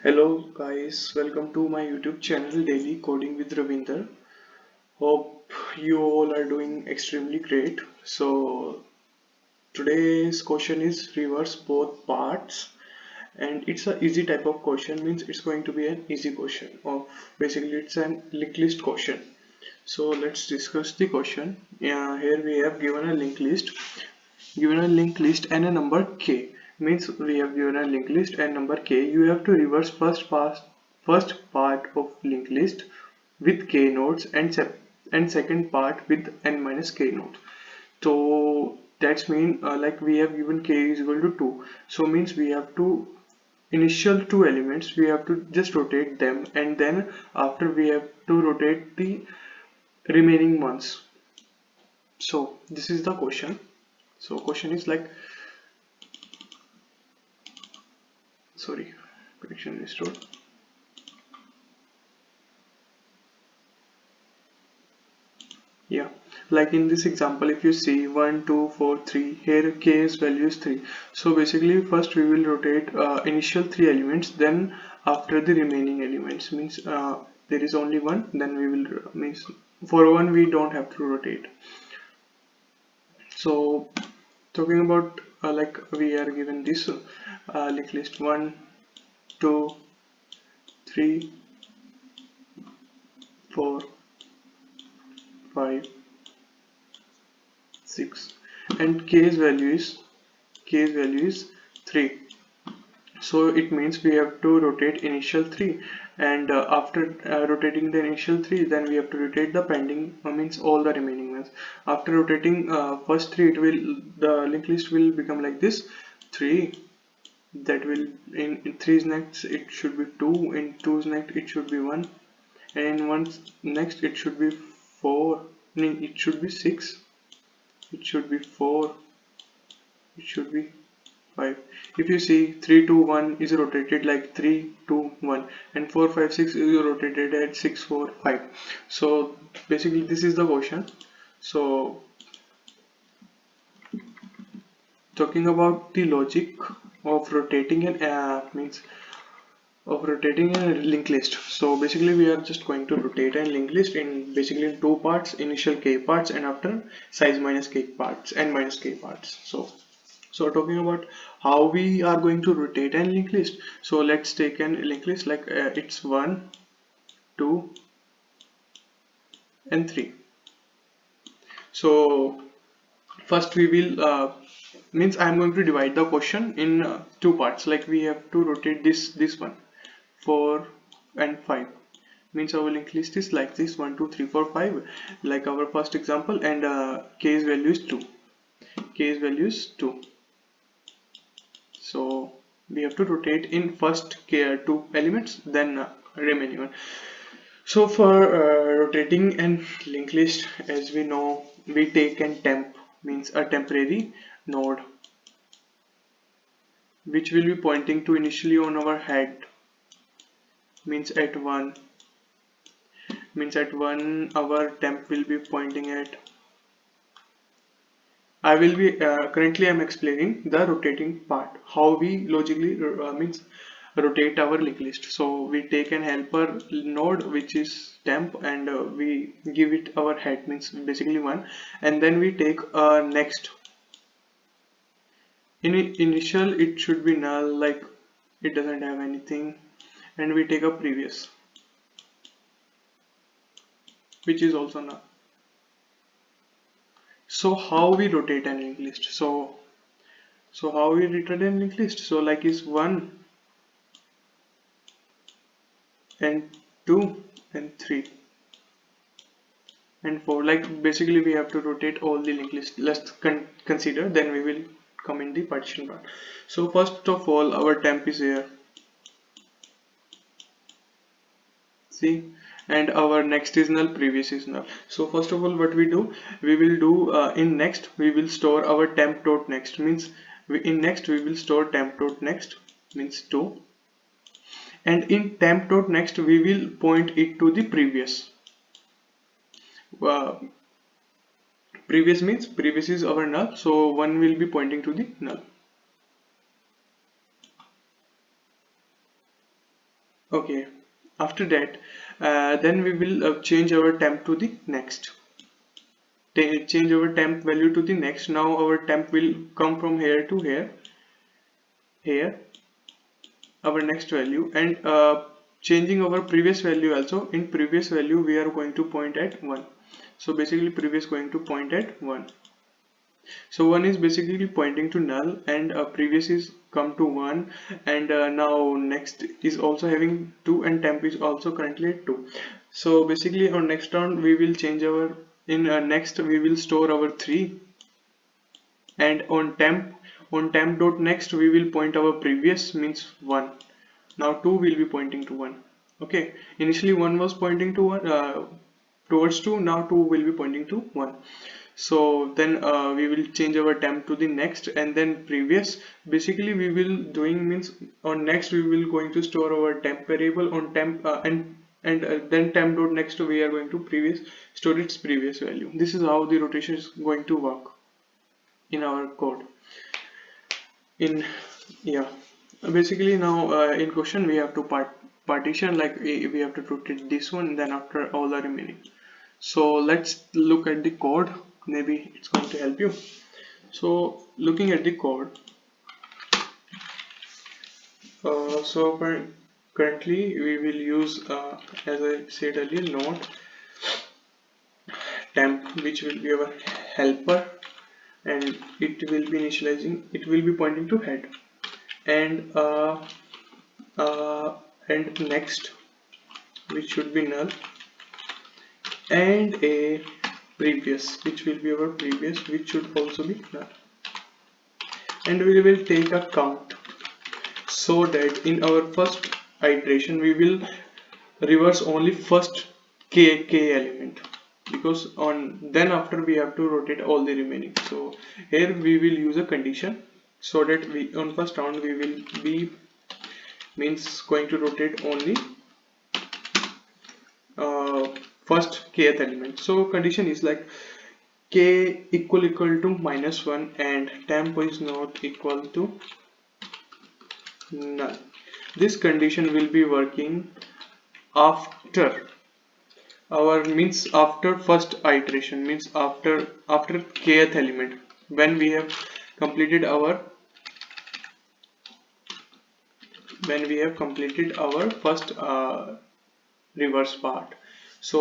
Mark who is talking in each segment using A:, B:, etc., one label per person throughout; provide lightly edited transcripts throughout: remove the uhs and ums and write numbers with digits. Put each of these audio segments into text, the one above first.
A: Hello guys, welcome to my YouTube channel Daily Coding with Ravinder. Hope you all are doing extremely great. So today's question is reverse both parts, and it's a easy type of question, means it's going to be an easy question of basically it's an linked list question. So let's discuss the question. Here we have given a linked list and a number k, means we have given a linked list and number k. You have to reverse first part of linked list with k nodes and second part with n minus k nodes. So that's mean like we have given k is equal to 2, so means we have to initial two elements we have to just rotate them, and then after we have to rotate the remaining ones. So this is the question. So question is like, sorry, connection restored. Yeah, like in this example, if you see 1 2 4 3, here k's value is 3. So basically first we will rotate initial three elements, then after the remaining elements, means there is only one, then we will means for one we don't have to rotate. So talking about like we are given this linked list 1 2 3 4 5 6, and k's value is 3. So it means we have to rotate initial 3, and after rotating the initial 3, then we have to rotate the pending means all the remaining ones. After rotating first 3, it will the linked list will become like this: 3, that will in 3's next it should be 2, in 2's next it should be 1, and in 1's next it should be 4, it should be 6, it should be 4, it should be 5. If you see 3 2 1 is rotated like 3 2 1, and 4 5 6 is rotated at 6 4 5. So basically this is the question. So talking about the logic of rotating an means of rotating a linked list. So basically we are just going to rotate a linked list in basically in two parts: initial k parts and after size minus k parts and minus k parts. So talking about how we are going to rotate a linked list. So let's take a linked list like it's 1 2 and 3. So first we will means I'm going to divide the question in two parts. Like we have to rotate this one 4 and 5, means our linked list is like this: 1 2 3 4 5, like our first example, and k's value is 2. K's value is 2. So we have to rotate in first two elements, then remaining one. So for rotating an linked list, as we know, we take an temp, means a temporary node, which will be pointing to initially on our head, means at 1, our temp will be pointing at. I will be currently I'm explaining the rotating part, how we logically means rotate our linked list. So we take an helper node which is temp, and we give it our head, means basically 1, and then we take next. In initial it should be null, like it doesn't have anything, and we take a previous which is also null. So how we rotate an linked list? So how we rotate an linked list? So like is 1 and 2 and 3 and 4, like basically we have to rotate all the linked list. Let's consider, then we will come in the partition part. So first of all, our temp is here, see, and our next is null, previous is null. So first of all, what we do, we will do in next we will store our temp dot next, means in next we will store temp dot next, means 2, and in temp dot next we will point it to the previous. Previous means previous is our null, so 1 will be pointing to the null. Okay, after that, then we will change our temp to the next. Change our temp value to the next. Now our temp will come from here to here, here, our next value, and changing our previous value also. In previous value, we are going to point at 1. So basically, previous going to point at 1. So 1 is basically pointing to null, and previous is come to 1, and now next is also having 2, and temp is also currently at 2. So basically on next round we will change our, in next we will store our 3, and on temp dot next we will point our previous, means 1. Now 2 will be pointing to 1. Okay, initially 1 was pointing to 1, towards 2, now 2 will be pointing to 1. So then we will change our temp to the next, and then previous. Basically we will doing, means on next we will going to store our temp variable on temp, and then temp dot next we are going to previous, store its previous value. This is how the rotation is going to work in our code. In, yeah, basically now in question we have to partition, like we have to rotate this one, then after all the remaining. So let's look at the code, maybe it's going to help you. So looking at the code, currently we will use, as I said earlier, node temp, which will be our helper, and it will be initializing, it will be pointing to head, and next, which should be null, and a previous, which will be our previous, which should also be null. And we will take a count, so that in our first iteration we will reverse only first k element, because on then after we have to rotate all the remaining. So here we will use a condition, so that we on first round we will be, means going to rotate only first kth element. So condition is like k equal to -1 and temp is not equal to null. This condition will be working after our, means after first iteration, means after kth element, when we have completed our first reverse part. So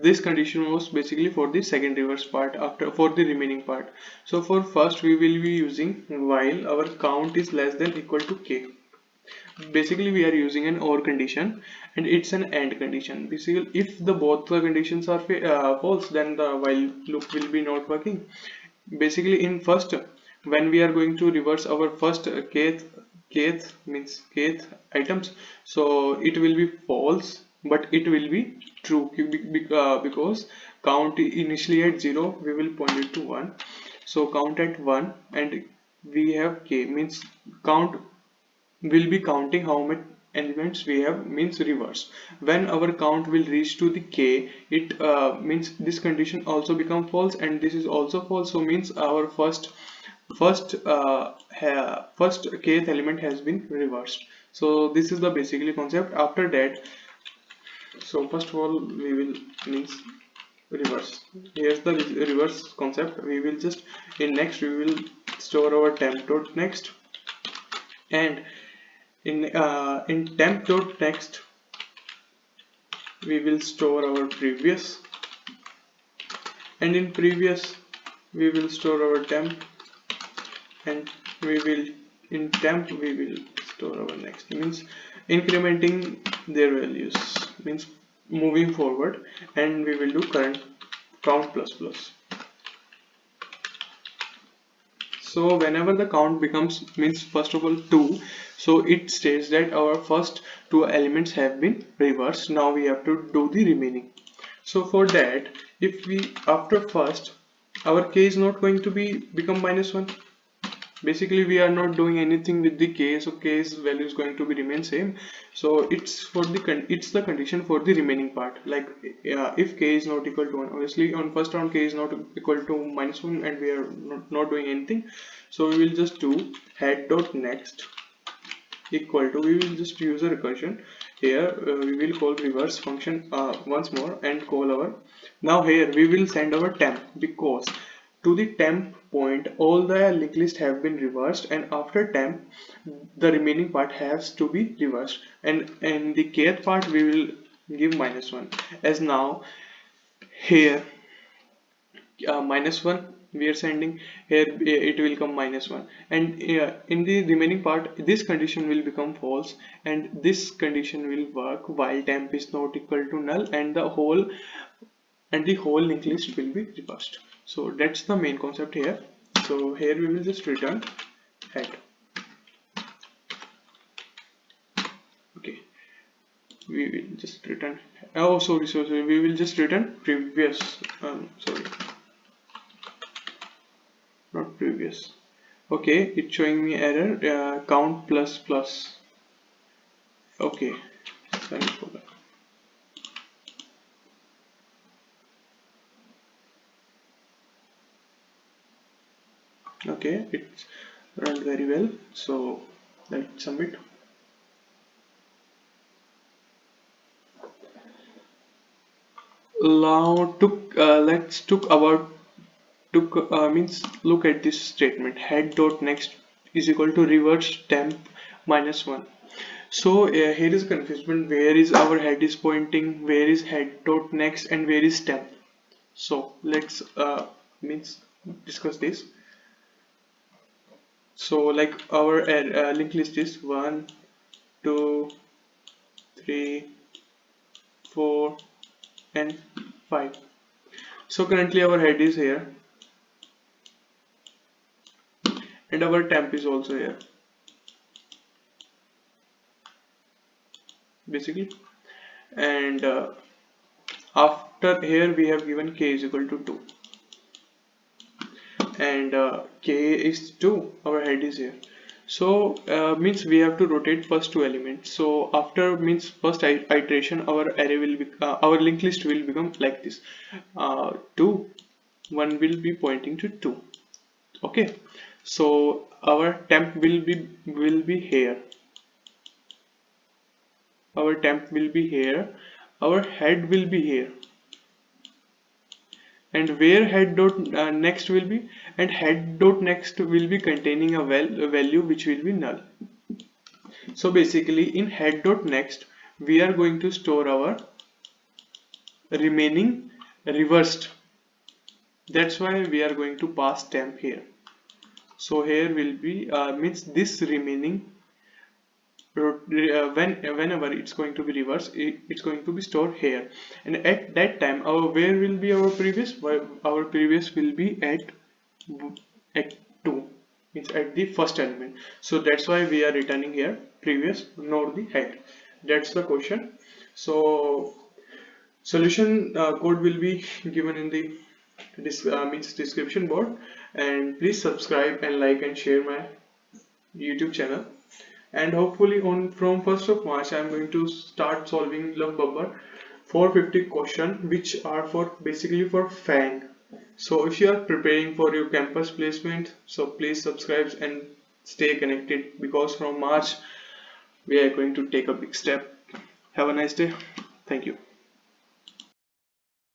A: this condition was basically for the second reverse part, after for the remaining part. So for first we will be using while our count is less than equal to k. Basically we are using an OR condition, and it's an AND condition. Basically if the both the conditions are false, then the while loop will be not working. Basically in first, when we are going to reverse our first kth means kth items, so it will be false, but it will be true, because count initially at 0, we will point it to 1. So count at 1, and we have k, means count will be counting how many elements we have, means reverse. When our count will reach to the k, it means this condition also become false, and this is also false. So means our first kth element has been reversed. So this is the basically concept. After that, so first of all we will, means reverse, here's the reverse concept. We will just, in next we will store our temp dot next, and in temp dot next we will store our previous, and in previous we will store our temp, and we will, in temp we will store our next, means incrementing their values, means moving forward, and we will do current count plus plus. So whenever the count becomes, means first of all 2, so it states that our first 2 elements have been reversed. Now we have to do the remaining. So for that, if we after first, our k is not going to be become -1. Basically we are not doing anything with the k, so k's value is going to be remain same. So it's for the it's the condition for the remaining part. Like if k is not equal to 1, obviously on first round k is not equal to -1, and we are not doing anything. So we will just do head dot next equal to, we will just use a recursion, here we will call reverse function once more and call our, now here we will send our temp, because to the temp point all the linked list have been reversed, and after temp the remaining part has to be reversed, and in the kth part we will give -1, as now here -1 we are sending, here it will come -1, and in the remaining part this condition will become false, and this condition will work while temp is not equal to null, and the whole linked list will be reversed. So that's the main concept here. So here we will just return head. Okay, we will just return, oh sorry, we will just return previous, sorry, not previous. Okay, it's showing me error, count plus plus. Okay, sorry for that. Okay, it's run very well, so let's submit. Now let's means look at this statement, head dot next is equal to reverse temp -1. So here is confusion, where is our head is pointing, where is head dot next, and where is temp. So let's means discuss this. So like our linked list is 1 2 3 4 and 5. So currently our head is here and our temp is also here basically, and after here we have given k is equal to 2, and k is 2, our head is here. So means we have to rotate first two elements. So after means first iteration our array will be our linked list will become like this, 2 1 will be pointing to 2. Okay, so our temp will be here, our temp will be here, our head will be here, and where head dot next will be, and head dot next will be containing a value which will be null. So basically in head dot next we are going to store our remaining reversed, that's why we are going to pass temp here. So here will be means this remaining whenever it's going to be reversed, it's going to be stored here, and at that time our where will be our previous, our previous will be at 2, means at the first element. So that's why we are returning here previous nor the head. That's the question. So solution code will be given in the means description board, and please subscribe and like and share my YouTube channel. And hopefully from 1st of March I am going to start solving love bubble 450 question, which are for basically for FANG. So if you are preparing for your campus placement, so please subscribe and stay connected, because from March we are going to take a big step. Have a nice day. Thank you.